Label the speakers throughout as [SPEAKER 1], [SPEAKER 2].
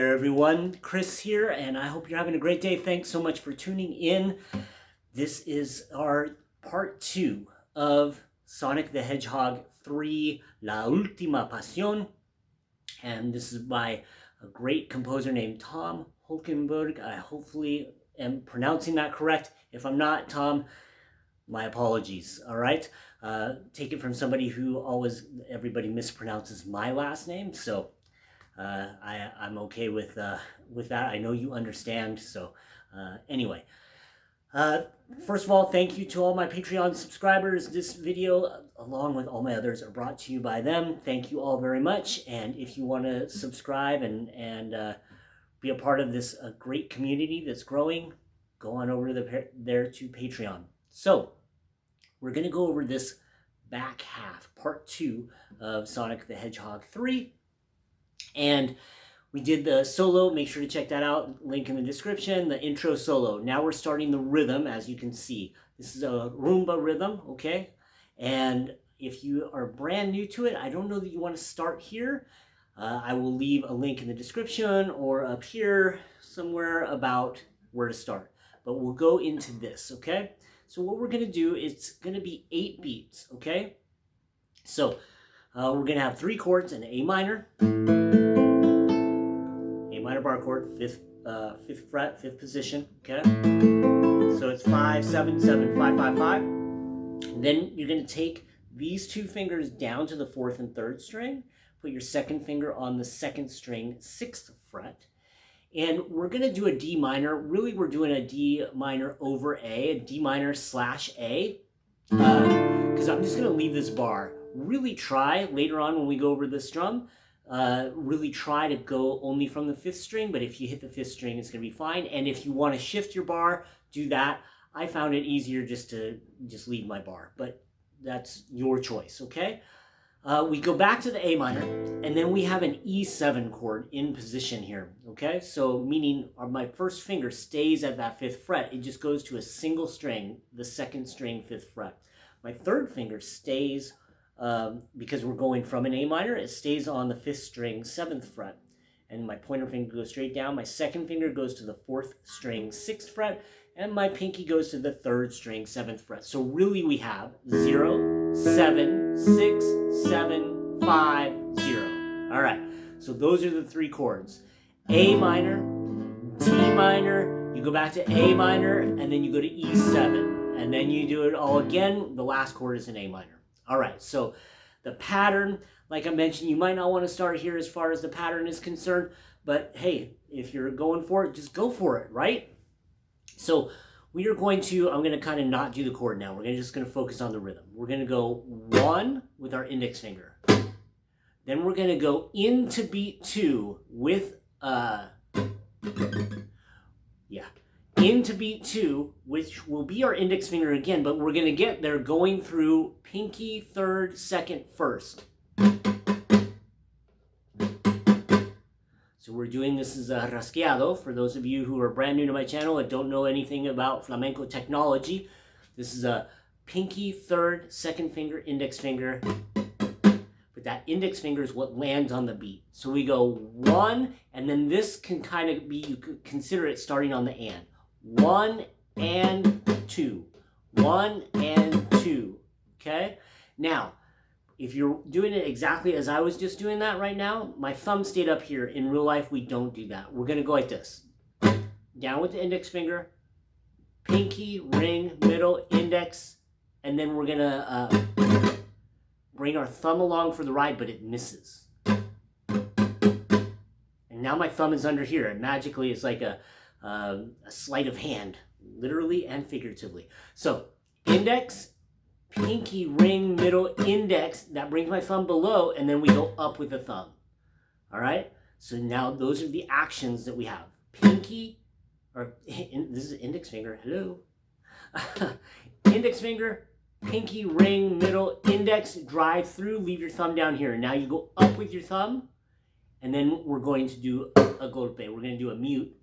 [SPEAKER 1] there, everyone. Chris here, and I hope you're having a great day. Thanks so much for tuning in. This is our part 2 of Sonic the Hedgehog 3, La Ultima Pasión. And this is by a great composer named Tom Holkenborg. I hopefully am pronouncing that correct. If I'm not, Tom, my apologies, all right? Take it from somebody who everybody mispronounces my last name, so I'm okay with that. I know you understand. So anyway, first of all, thank you to all my Patreon subscribers. This video, along with all my others, are brought to you by them. Thank you all very much. And if you want to subscribe and be a part of this great community that's growing, go on over there to Patreon. So we're going to go over this back half, part 2 of Sonic the Hedgehog 3. And we did the solo. Make sure to check that out. Link in the description. The intro solo. Now we're starting the rhythm, as you can see. This is a Rumba rhythm, okay? And if you are brand new to it, I don't know that you want to start here. I will leave a link in the description or up here somewhere about where to start. But we'll go into this, okay? So what we're going to do, it's going to be 8 beats, okay? So we're going to have 3 chords, an A minor, minor bar chord, 5th fret, 5th position, okay? So it's 5, 7, 7, 5, 5, 5. And then you're going to take these 2 fingers down to the 4th and 3rd string, put your 2nd finger on the 2nd string, 6th fret, and we're going to do a D minor. Really, we're doing a D minor over A D minor / A, because I'm just going to leave this bar. Really try later on when we go over the strum. Really try to go only from the 5th string, but if you hit the 5th string, it's going to be fine. And if you want to shift your bar, do that. I found it easier just to leave my bar, but that's your choice, okay? We go back to the A minor, and then we have an E7 chord in position here, okay? So meaning my first finger stays at that 5th fret. It just goes to a single string, the 2nd string, 5th fret. My 3rd finger stays because we're going from an A minor, it stays on the 5th string, 7th fret. And my pointer finger goes straight down. My 2nd finger goes to the 4th string, 6th fret. And my pinky goes to the 3rd string, 7th fret. So really we have 0, 7, 6, 7, 5, 0. All right, so those are the 3 chords. A minor, D minor, you go back to A minor, and then you go to E7. And then you do it all again. The last chord is an A minor. All right, so the pattern, like I mentioned, you might not want to start here as far as the pattern is concerned, but hey, if you're going for it, just go for it, right? So we are going to, I'm going to kind of not do the chord now. We're just going to focus on the rhythm. We're going to go 1 with our index finger. Then we're going to go into beat 2 with, into beat 2, which will be our index finger again, but we're going to get there going through pinky, 3rd, 2nd, 1st. So we're doing this as a Rasgueado. For those of you who are brand new to my channel and don't know anything about flamenco technology, this is a pinky, 3rd, 2nd finger, index finger. But that index finger is what lands on the beat. So we go 1, and then this can kind of be, you could consider it starting on the and. 1 and 2. 1 and 2. Okay? Now, if you're doing it exactly as I was just doing that right now, my thumb stayed up here. In real life, we don't do that. We're going to go like this. Down with the index finger, pinky, ring, middle, index, and then we're going to bring our thumb along for the ride, but it misses. And now my thumb is under here, and magically it's like a sleight of hand, literally and figuratively. So index, pinky, ring, middle, index, that brings my thumb below, and then we go up with the thumb. All right? So now those are the actions that we have. Pinky, this is index finger, hello. Index finger, pinky, ring, middle, index, drive through, leave your thumb down here. Now you go up with your thumb, and then we're going to do a golpe. We're going to do a mute,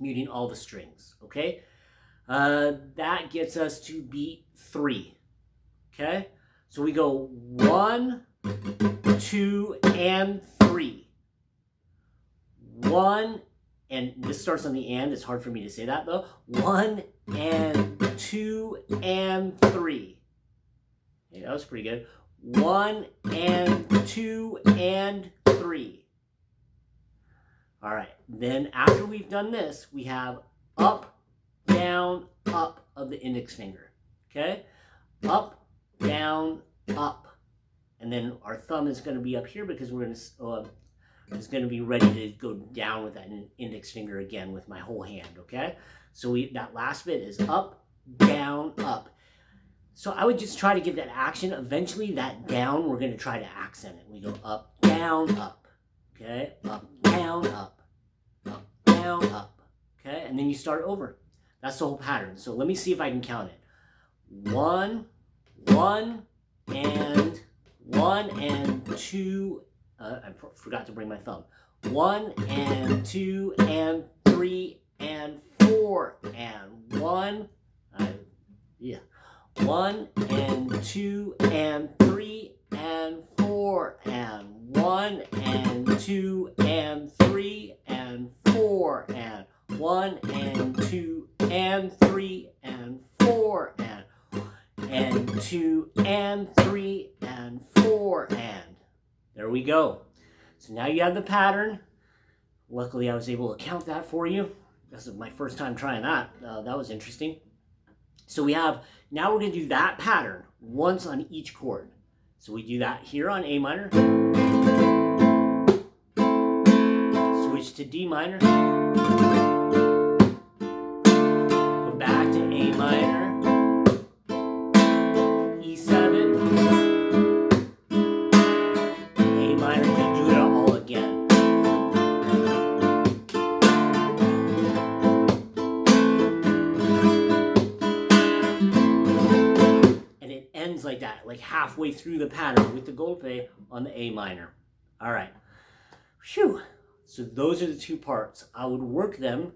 [SPEAKER 1] muting all the strings, okay? That gets us to beat 3. Okay, so we go 1, 2, and 3. 1, and this starts on the and. It's hard for me to say that though. 1 and 2 and 3. Okay, that was pretty good. 1 and 2 and 3. All right, then after we've done this, we have up, down, up of the index finger. Okay? Up, down, up. And then our thumb is going to be up here because we're going to is going to be ready to go down with that index finger again with my whole hand, okay? So that last bit is up, down, up. So I would just try to give that action. Eventually that down, we're going to try to accent it. We go up, down, up, okay? Up, down, up, down, up, okay? And then you start over. That's the whole pattern. So let me see if I can count it. 1, 1, and 1 and 2. I forgot to bring my thumb. 1 and 2 and 3 and 4 and 1. 1 and 2 and 3 and 4 and 1 and 2 and 3 and 4 and 1 and 2 and 3 and 4 and 2 and 3 and 4 and. There we go. So now you have the pattern. Luckily, I was able to count that for you. This is my first time trying that. That was interesting. So we have, now we're going to do that pattern once on each chord. So we do that here on A minor. Switch to D minor. Go back to A minor. Like that, like halfway through the pattern with the golpe on the A minor. All right. Phew. So those are the two parts. I would work them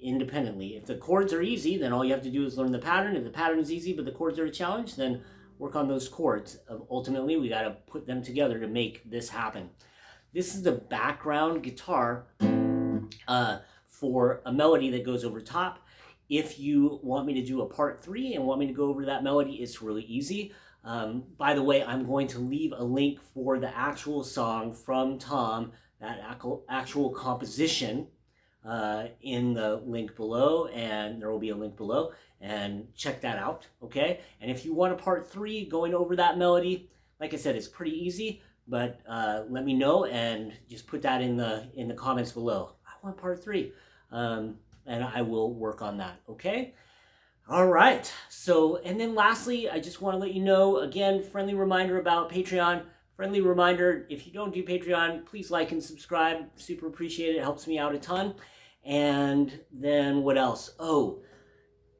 [SPEAKER 1] independently. If the chords are easy, then all you have to do is learn the pattern. If the pattern is easy, but the chords are a challenge, then work on those chords. Ultimately, we got to put them together to make this happen. This is the background guitar for a melody that goes over top. If you want me to do a part 3 and want me to go over that melody, it's really easy. By the way, I'm going to leave a link for the actual song from Tom, that actual composition in the link below, and there will be a link below, and check that out, okay? And if you want a part 3 going over that melody, like I said, it's pretty easy, but let me know and just put that in the comments below. I want part 3. And I will work on that, okay? All right, so, and then lastly, I just want to let you know, again, friendly reminder about Patreon. Friendly reminder, if you don't do Patreon, please like and subscribe. Super appreciate it. It helps me out a ton. And then what else? Oh,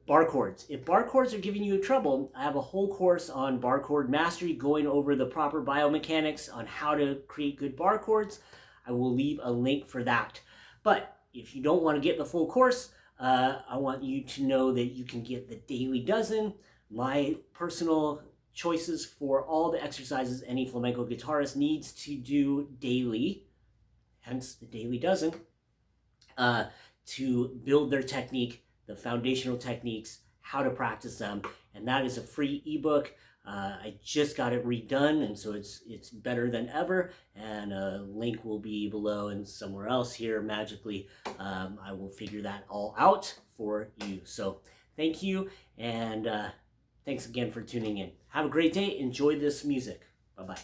[SPEAKER 1] bar chords. If bar chords are giving you trouble, I have a whole course on bar chord mastery, going over the proper biomechanics on how to create good bar chords. I will leave a link for that. But if you don't want to get the full course, I want you to know that you can get the Daily Dozen, my personal choices for all the exercises any flamenco guitarist needs to do daily, hence the Daily Dozen, to build their technique, the foundational techniques, how to practice them. And that is a free ebook. I just got it redone, and so it's better than ever, and a link will be below and somewhere else here magically. I will figure that all out for you. So thank you, and thanks again for tuning in. Have a great day. Enjoy this music. Bye-bye.